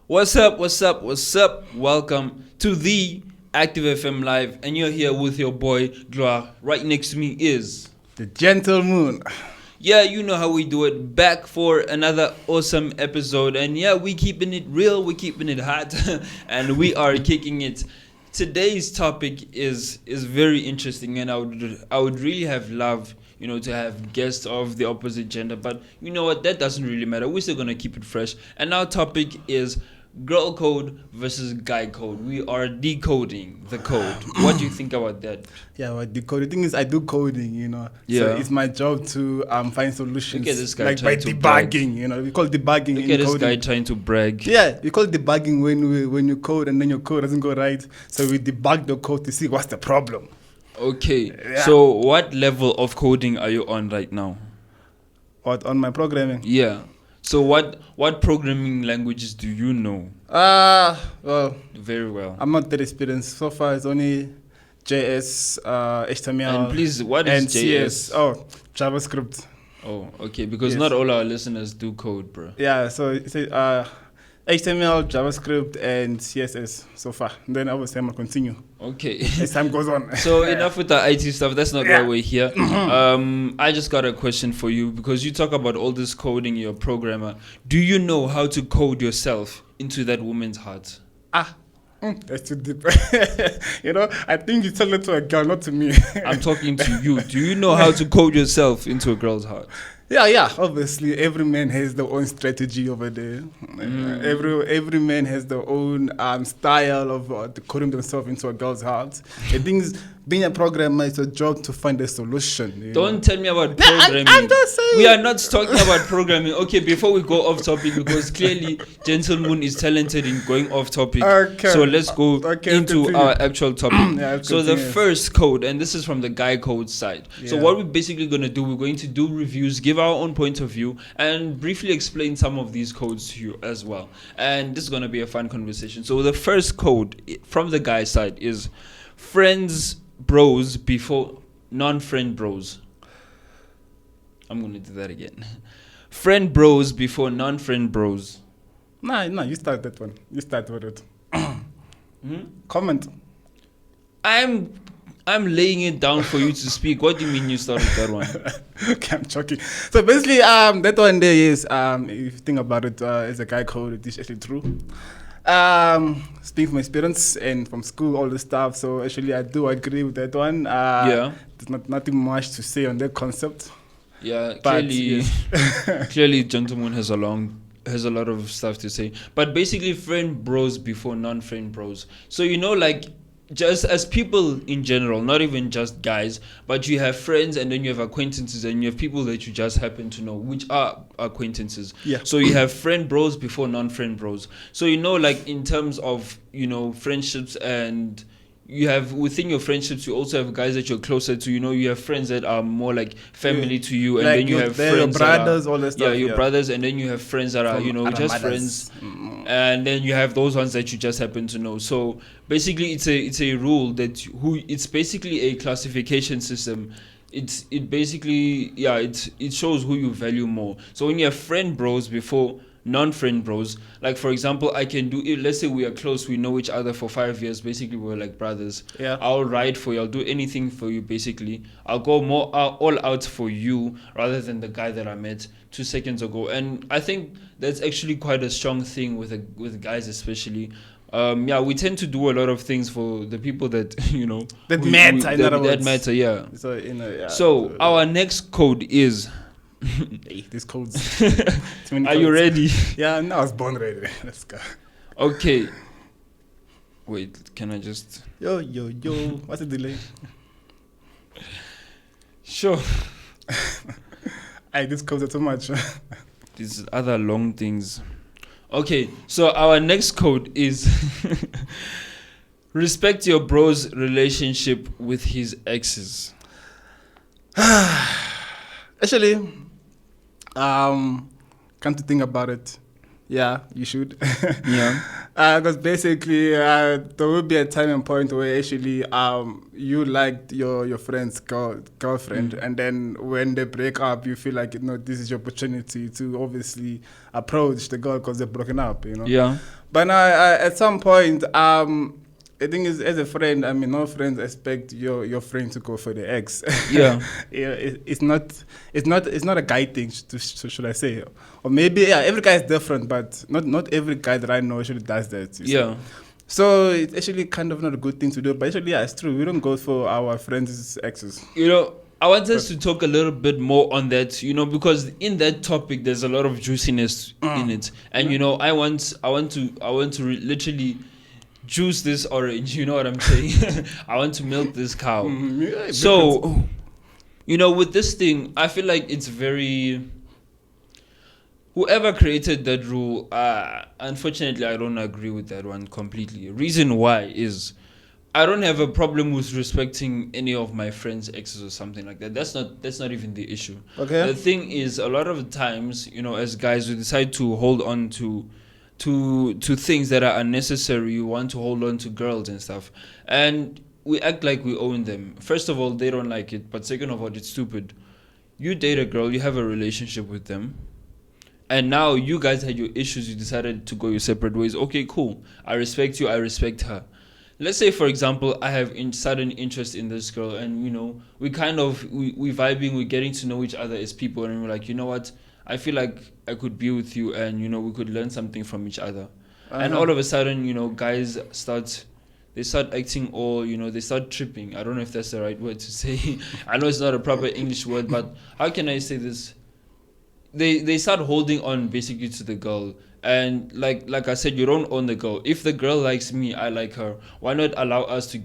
What's up? What's up? What's up? Welcome to the Active FM Live, and you're here with your boy Gloire. Right next to me is the Gentle Moon. Yeah, you know how we do it. Back for another awesome episode, and yeah, we keeping it real, we keeping it hot, and we are kicking it. Today's topic is very interesting, and I would really have loved to have guests of the opposite gender, but you know what? That doesn't really matter. We're still gonna keep it fresh, and our topic is girl code versus guy code. We are decoding the code. What do you think about that? Yeah, well, the thing is, I do coding, Yeah. So it's my job to find solutions. Look at this guy like by trying to brag. debugging, we call debugging Look in at this coding. guy trying to brag. Yeah, we call debugging when you code and then your code doesn't go right. So we debug the code to see what's the problem. Okay, Yeah. so what level of coding are you on right now? What, on my programming? Yeah. So what programming languages do you know? Well, Very well. I'm not that experienced. So far, it's only JS, HTML, And please, what is and JS? CS. Oh, JavaScript. Oh, okay, because Yes. not all our listeners do code, bro. Yeah, so it's HTML, JavaScript, and CSS so far. Then I will say I'm going to continue Okay. as time goes on. So enough with the IT stuff. That's not Yeah. why we're here. I just got a question for you because you talk about all this coding. You're a programmer. Do you know how to code yourself into that woman's heart? That's too deep. I think you tell it to a girl, not to me. I'm talking to you. Do you know how to code yourself into a girl's heart? Yeah. Obviously, every man has their own strategy over there. Every man has their own style of coding themselves into a girl's heart. I think being a programmer is a job to find a solution. Don't tell me about programming. I'm just saying. We are not talking about programming. Okay, before we go off topic, because clearly Gentle Moon is talented in going off topic. Okay. So let's go into continue. our actual topic. Yeah, So the continue. first code, and this is from the guy code side. So Yeah. what we're basically going to do, we're going to do reviews, give our own point of view, and briefly explain some of these codes to you as well. And this is going to be a fun conversation. So the first code from the guy side is friends bros before non-friend bros. I'm going to do that again. Friend bros before non-friend bros. Nah, you start that one. You start with it. Comment. I'm laying it down for you to speak. What do you mean you started that one? Okay, I'm joking. So basically, that one there is, if you think about it, as a guy code, it is actually true. Speaking from experience and from school, all the stuff. So actually, I do agree with that one. Yeah. There's nothing much to say on that concept. Yeah, But, clearly, yes. clearly, Gentleman has a lot of stuff to say. But basically, friend bros before non-friend bros. So just as people in general, not even just guys, but you have friends and then you have acquaintances and you have people that you just happen to know, which are acquaintances. Yeah. So you have friend bros before non-friend bros. So in terms of friendships, and you have within your friendships, you also have guys that you're closer to. You have friends that are more like family to you, and Like then you have your friends brothers, that are, all that stuff. Yeah, your brothers, and then you have friends that are From other just mothers. friends. And then you have those ones that you just happen to know. So basically, it's a rule that it's basically a classification system. It basically it shows who you value more. So when you have friend bros before non-friend bros, like for example, I can do it. Let's say we are close, we know each other for 5 years. Basically, we're like brothers. Yeah. I'll ride for you. I'll do anything for you. Basically, I'll go more all out for you rather than the guy that I met 2 seconds ago. And I think that's actually quite a strong thing with guys, especially. We tend to do a lot of things for the people that That matter, in other that words. matter. Yeah. So yeah. So our next code is. Hey, this code's too many Are you codes. ready? Yeah, no, I was born ready. Let's go. Okay. Wait, can I just... Yo. What's the delay? Sure. This codes are too much. These other long things. Okay, so our next code is... Respect your bro's relationship with his exes. Actually, come to think about it, yeah, you should. Yeah. Because basically, there will be a time and point where actually you liked your friend's girlfriend, and then when they break up, you feel like, this is your opportunity to obviously approach the girl because they're broken up, Yeah. But now, at some point, the thing is, as a friend, I mean, no friends expect your friend to go for the ex. Yeah. Yeah, it's not a guy thing, should I say? Or maybe every guy is different, but not every guy that I know actually does that. You Yeah. see. So it's actually kind of not a good thing to do, but actually, it's true. We don't go for our friends' exes. I want us to talk a little bit more on that, because in that topic there's a lot of juiciness in it, and I want to literally juice this orange. You know what I'm saying? I want to milk this cow. Yeah, So, with this thing, I feel like it's very. Whoever created that rule, unfortunately, I don't agree with that one completely. Reason why is I don't have a problem with respecting any of my friends' exes or something like that. That's not even the issue. Okay. The thing is, a lot of times, as guys, we decide to hold on to things that are unnecessary. You want to hold on to girls and stuff, and we act like we own them. First of all, they don't like it, but second of all, it's stupid. You date a girl, you have a relationship with them, and now you guys had your issues. You decided to go your separate ways. Okay, cool. I respect you. I respect her. Let's say, for example, I have sudden interest in this girl, and we vibing, we're getting to know each other as people, and we're like, you know what? I feel like I could be with you, and we could learn something from each other. And all of a sudden, guys start acting all, they start tripping. I don't know if that's the right word to say. I know it's not a proper English word, but how can I say this? They start holding on basically to the girl. And like I said, you don't own the girl. If the girl likes me, I like her. Why not allow us to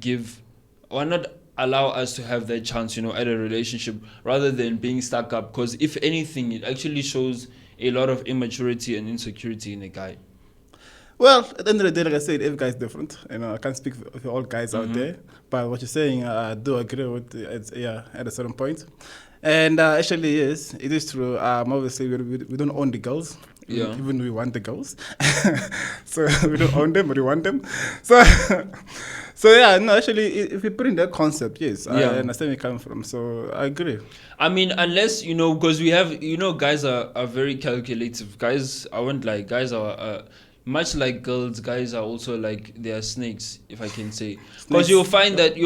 have that chance, at a relationship, rather than being stuck up? Because if anything, it actually shows a lot of immaturity and insecurity in a guy. Well, at the end of the day, like I said, every guy is different. I can't speak for all guys out there. But what you're saying, I do agree with it, at a certain point. And actually, yes, it is true. Obviously, we don't own the girls. Yeah. Even we want the girls. So we don't own them, but we want them. So, actually, if you put in that concept, yes, I understand where you're coming from. So I agree. I mean, unless, because we have, guys are very calculative. Guys, I won't lie, guys are... much like girls, guys are also like, they are snakes, if I can say. Because you'll find that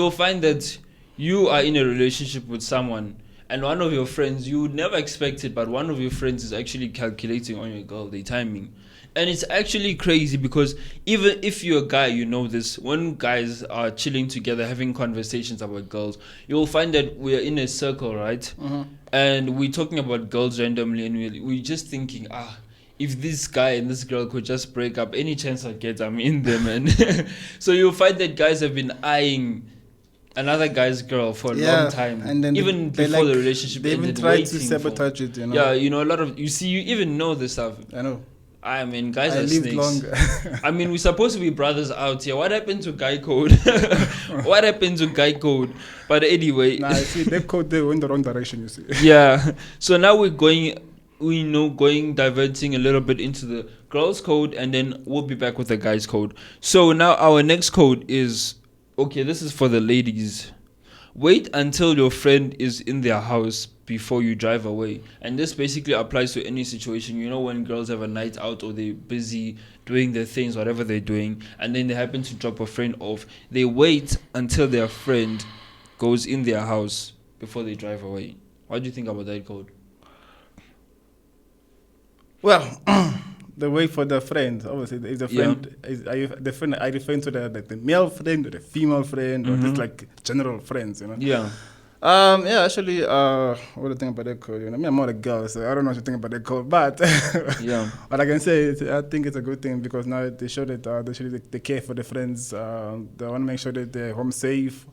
you are in a relationship with someone, and one of your friends, you would never expect it, but one of your friends is actually calculating on your girl, the timing. And it's actually crazy, because even if you're a guy, this, when guys are chilling together, having conversations about girls, you'll find that we're in a circle, right? And we're talking about girls randomly, and we're just thinking, if this guy and this girl could just break up, any chance I get, I'm in there, man. So you'll find that guys have been eyeing another guy's girl for a long time, and then even before the relationship they ended. They even try to sabotage it, Yeah, a lot of... You see, you even know this stuff. I know. I mean, guys I are lived snakes. Longer. I mean, we're supposed to be brothers out here. What happened to guy code? What happened to guy code? But anyway... Nah, see, they code, they went the wrong direction, you see. Yeah. So now we're diverting a little bit into the girls' code, and then we'll be back with the guys' code. So now our next code is, okay, this is for the ladies. Wait until your friend is in their house before you drive away. And this basically applies to any situation. When girls have a night out, or they're busy doing their things, whatever they're doing, and then they happen to drop a friend off, they wait until their friend goes in their house before they drive away. What do you think about that code? Well, the way for the friend, obviously, is the friend. Are you referring to the male friend or the female friend, or just like general friends? Yeah. Actually, what do you think about that code? I'm not a girl, so I don't know what you think about that code. But what I can say is, I think it's a good thing, because now they show that they care for the friends. They want to make sure that they're home safe,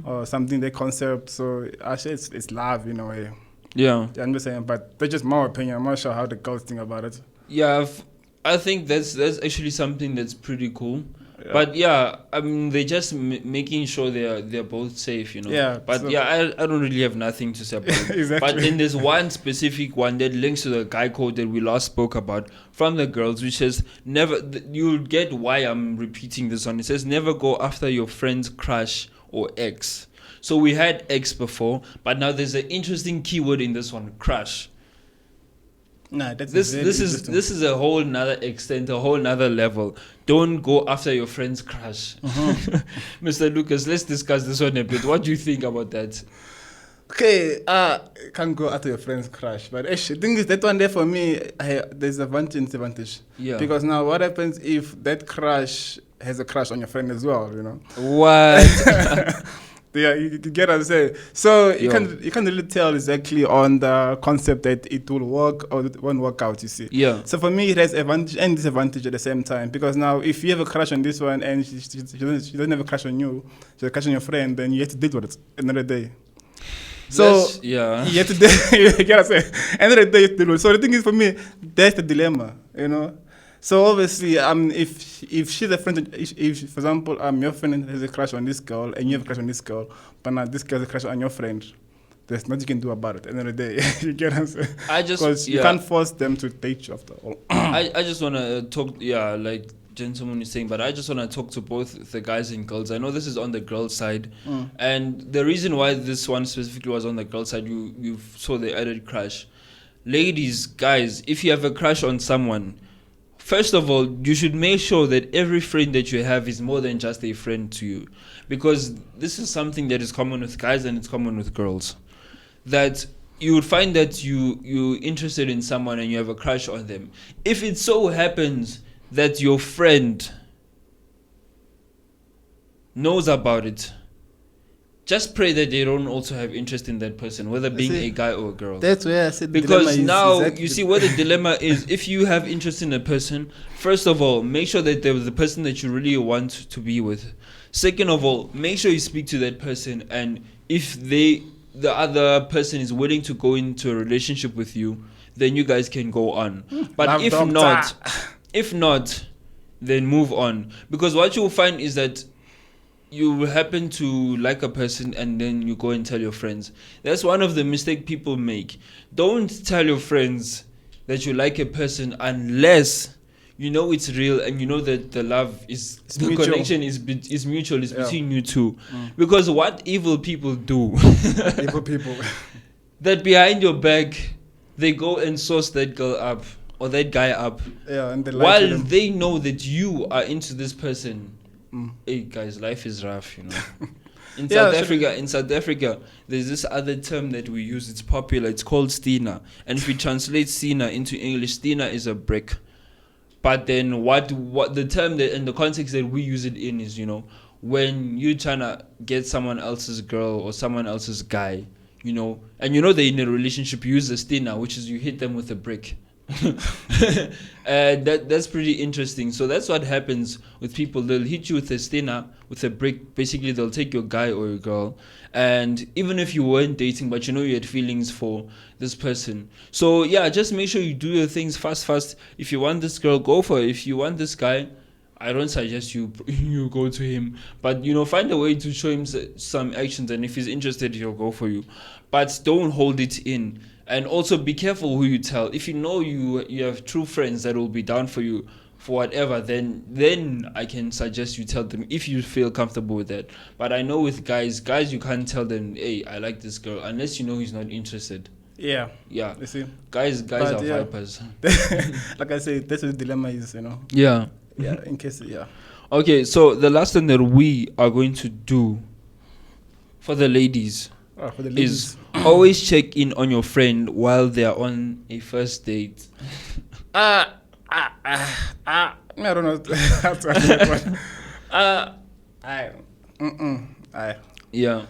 or something. They concept. So actually, it's love in a way. Yeah. I'm just saying, but that's just my opinion. I'm not sure how the girls think about it. Yeah, I think that's actually something that's pretty cool. But yeah, I mean, they're just making sure they're both safe, you know. Yeah, But so- yeah, I don't really have nothing to say about it. Exactly. But then there's one specific one that links to the guy code that we last spoke about from the girls, which says never. You'll get why I'm repeating this one. It says never go after your friend's crush or ex. So we had ex before, but now there's an interesting keyword in this one, crush. Nah, that's This very this is interesting. this is a whole nother extent, a whole nother level. Don't go after your friend's crush. Mr. Lucas, let's discuss this one a bit. What do you think about that? Okay, can't go after your friend's crush. But actually, the thing is, that one there for me, there's advantage and disadvantage. Yeah. Because now, what happens if that crush has a crush on your friend as well? You know. What? Yeah, you get what I'm saying. So you Yo. can't really tell exactly on the concept that it will work or it won't work out. You see. Yeah. So for me, it has advantage and disadvantage at the same time. Because now, if you have a crush on this one and she doesn't have a crush on you, she has a crush on your friend, then you have to deal with it another day. So yeah. you have to you get what I'm saying. End of the day, you have to deal with it. So the thing is, for me, that's the dilemma. You know. So obviously, if she's a friend, if for example, your friend has a crush on this girl and you have a crush on this girl, but now this girl has a crush on your friend, there's nothing you can do about it. At the end of the day, you get what I'm saying? Because you can't force them to date you after all. I just want to talk, like gentleman is saying, but I just want to talk to both the guys and girls. I know this is on the girl side, and the reason why this one specifically was on the girl side, you saw the added crush. Ladies, guys, if you have a crush on someone, first of all, you should make sure that every friend that you have is more than just a friend to you. Because this is something that is common with guys and it's common with girls. That you would find that you're interested in someone and you have a crush on them. If it so happens that your friend knows about it, just pray that they don't also have interest in that person, whether being a guy or a girl. That's where I said because now you see what the dilemma is. If you have interest in a person, first of all, make sure that they're the person that you really want to be with. Second of all, make sure you speak to that person, and if the other person is willing to go into a relationship with you, then you guys can go on. But if not, then move on. Because what you will find is that you will happen to like a person and then you go and tell your friends. That's one of the mistakes people make. Don't tell your friends that you like a person unless you know it's real and you know that the love is the mutual. connection is mutual, is between you two. Because what evil people do, evil people, that behind your back they go and source that girl up or that guy up, and they while they know that you are into this person. Hey guys, life is rough, you know. In South Africa, there's this other term that we use. It's popular. It's called stina. And if we translate stina into English, stina is a brick. But then what the term that in the context that we use it in is, you know, when you're trying to get someone else's girl or someone else's guy, you know, and you know they're in a relationship, you use the stina, which is you hit them with a brick. That's pretty interesting. So that's what happens with people. They'll hit you with a stina, with a brick. Basically, they'll take your guy or your girl, and even if you weren't dating, but you know you had feelings for this person. So yeah, just make sure you do your things fast. If you want this girl, go for it. If you want this guy, I don't suggest you go to him, but you know, find a way to show him some actions, and if he's interested, he'll go for you. But don't hold it in. And also be careful who you tell. If you know you have true friends that will be down for you for whatever, then I can suggest you tell them if you feel comfortable with that. But I know with guys you can't tell them, hey, I like this girl, unless you know he's not interested. Yeah. You see, guys but are vipers. Like I said, that's what the dilemma is, you know. Yeah. In case, Okay, so the last thing that we are going to do for the ladies. Is always check in on your friend while they are on a first date. I don't know how to answer that one. Yeah.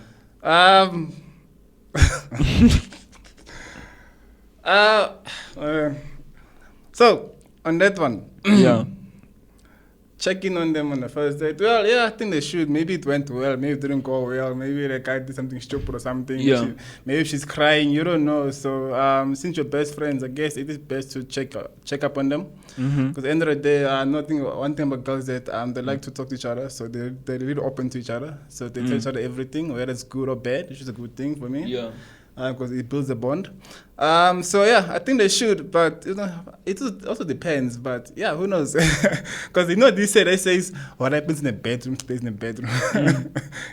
So on that one, yeah. check in on them on the first date. Well, yeah, I think they should. Maybe it went well. Maybe it didn't go well. Maybe the guy did something stupid or something. Yeah. Maybe she's crying. You don't know. So since you're best friends, I guess it is best to check up on them. Because at the end of the day, one thing about girls that they like to talk to each other. So they're really open to each other. So they tell each other everything, whether it's good or bad, which is a good thing for me. Yeah. Because it builds a bond. So yeah, I think they should, but it also depends. But yeah, who knows? Because they say what happens in the bedroom stays in the bedroom.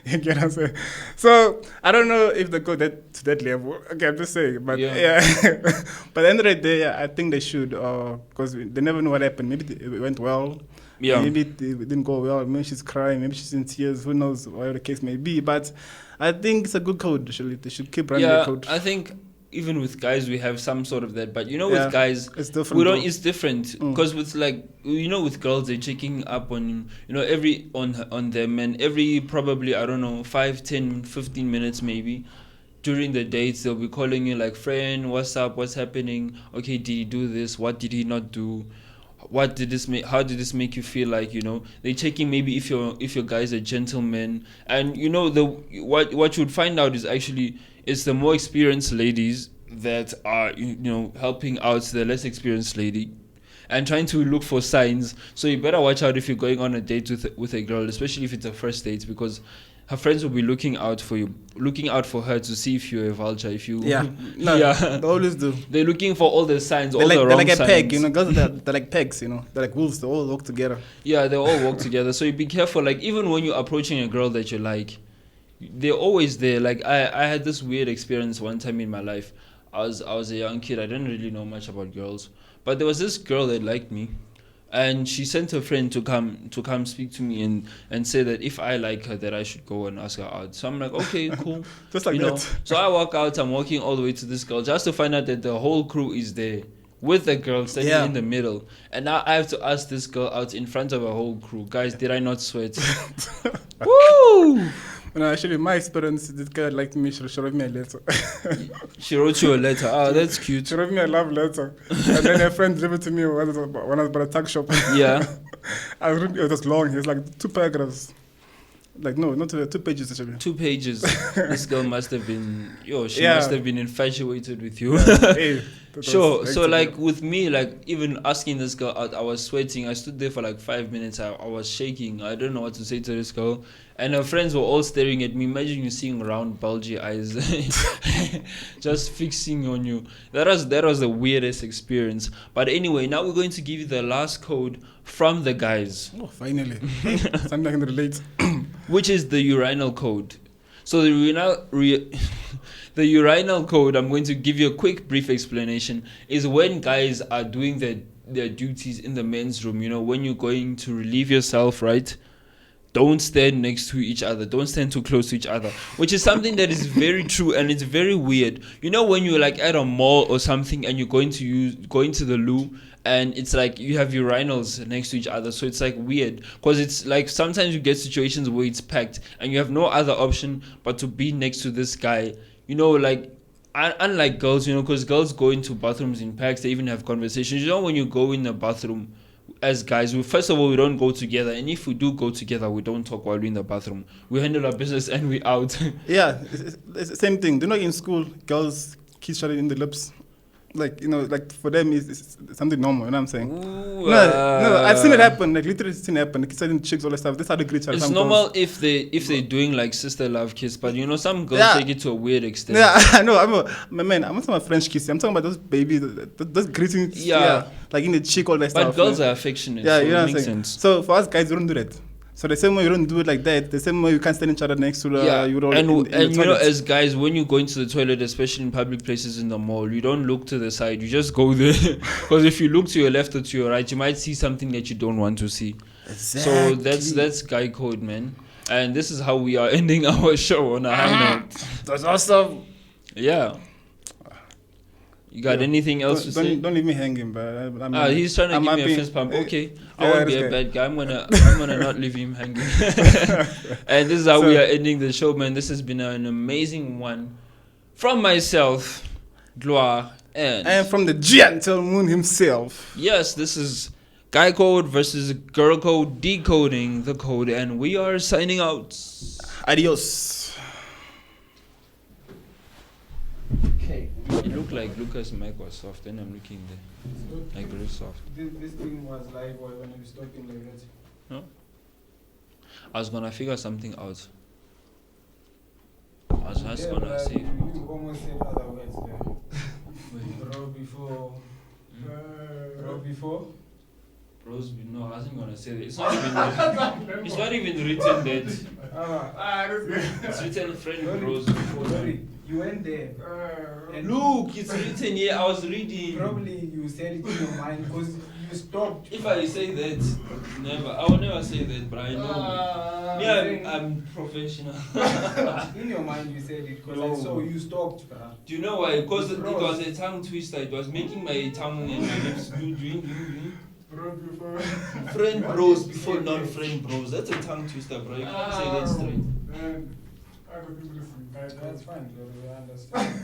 You get what I'm saying? So I don't know if they go to that level. Okay, I'm just saying. But yeah, but at the end of the day, I think they should, because they never know what happened. Maybe it went well. Yeah. Maybe it didn't go well. Maybe she's crying. Maybe she's in tears. Who knows? Whatever the case may be. But I think it's a good code. They should keep running the code. I think even with guys we have some sort of that, but with guys it's different. It's different because with with girls they're checking up on on them, and every probably 5, 10, 15 minutes maybe during the dates they'll be calling you like, friend, what's up, what's happening, okay, did he do this, what did he not do, how did this make you feel? Like, they're checking maybe if your guy's a gentleman. And what you would find out is actually it's the more experienced ladies that are helping out the less experienced lady and trying to look for signs. So you better watch out if you're going on a date with a girl, especially if it's a first date, because her friends will be looking out for her to see if you're a vulture. If you, they always do. They're looking for all the signs, they're the wrong like a signs. peg, girls they're like pegs, they're like wolves. They all walk together. Yeah, they all walk together. So you be careful. Like even when you're approaching a girl that you like, they're always there. Like I had this weird experience one time in my life. I was a young kid. I didn't really know much about girls, but there was this girl that liked me. And she sent her friend to come speak to me and say that if I like her, that I should go and ask her out. So I'm like, okay, cool. Just like that. So I walk out. I'm walking all the way to this girl just to find out that the whole crew is there with the girl standing in the middle. And now I have to ask this girl out in front of a whole crew. Guys, did I not sweat? Woo! No, actually, my experience, this girl liked me. She wrote me a letter. She wrote you a letter. Oh, that's cute. She wrote me a love letter. And then her friend gave it to me when I was by the tuck shop. Yeah. It was long. It was like 2 paragraphs. Like, no, not 2 pages actually. 2 pages. This girl must have been, must have been infatuated with you. Hey, sure. So like with me, like even asking this girl out, I was sweating. I stood there for like 5 minutes. I was shaking. I don't know what to say to this girl. And her friends were all staring at me. Imagine you seeing round, bulgy eyes just fixing on you. That was the weirdest experience. But anyway, now we're going to give you the last code from the guys. Oh, finally. Something I can relate. Which is the urinal code. So the urinal code, I'm going to give you a quick brief explanation, is when guys are doing their duties in the men's room. When you're going to relieve yourself, right? Don't stand next to each other. Don't stand too close to each other, which is something that is very true and it's very weird. When you're like at a mall or something and you're going to the loo and it's like you have urinals next to each other, so it's like weird because it's like sometimes you get situations where it's packed and you have no other option but to be next to this guy. Like unlike girls, because girls go into bathrooms in packs, they even have conversations. When you go in the bathroom as guys, first of all, we don't go together, and if we do go together, we don't talk while we're in the bathroom. We handle our business and we out. Yeah, it's the same thing. In school, girls kiss each other in the lips. Like, like for them, it's something normal, you know what I'm saying? Ooh, no, I've seen it happen, like literally seen it happen, like kissing chicks, all that stuff. That's how they greet each other. It's normal girls, if they're doing like sister love kiss, but some girls take it to a weird extent. Yeah, I know. I'm not talking about French kissing. I'm talking about those babies, those greetings. Yeah, like in the cheek, all that stuff. But girls are affectionate. Yeah, so you know it what I'm makes saying. sense. So for us guys, we don't do that. So the same way you don't do it like that, the same way you can't stand each other next to the as guys, when you go into the toilet, especially in public places in the mall, you don't look to the side, you just go there. Because if you look to your left or to your right, you might see something that you don't want to see. Exactly. So that's guy code, man. And this is how we are ending our show on a high note. That's awesome. Yeah. You got anything else to say? Don't leave me hanging, but he's trying to give me a fist pump. Okay, I won't be a bad guy. I'm gonna not leave him hanging. And this is how we are ending the show, man. This has been an amazing one from myself, Gloire, and from the gentle moon himself. Yes, this is Guy code versus girl code, decoding the code, and we are signing out. Adios. Okay. It looked like Lucas' mic was soft, then I'm looking there. Like very soft. This thing was live when you was talking like that. No? I was gonna figure something out. I was just gonna but say. You almost said other words there. Bro before. Bro before. Bros, no, I wasn't gonna say that. It's not even. It's not even written that. It's written friend bros before. Sorry, you went there. And Look, it's written here. I was reading. probably you said it in your mind because you stopped. If I say that, never. I will never say that, but I know. Me, I'm professional. In your mind you said it because No. I saw you stopped. Do you know why? Because it Bros. was a tongue twister. It was making my tongue and my lips do. Bro before. Friend bros before non-friend bros. That's a tongue twister, bro. You can't say that straight. That's fine, bro. We understand.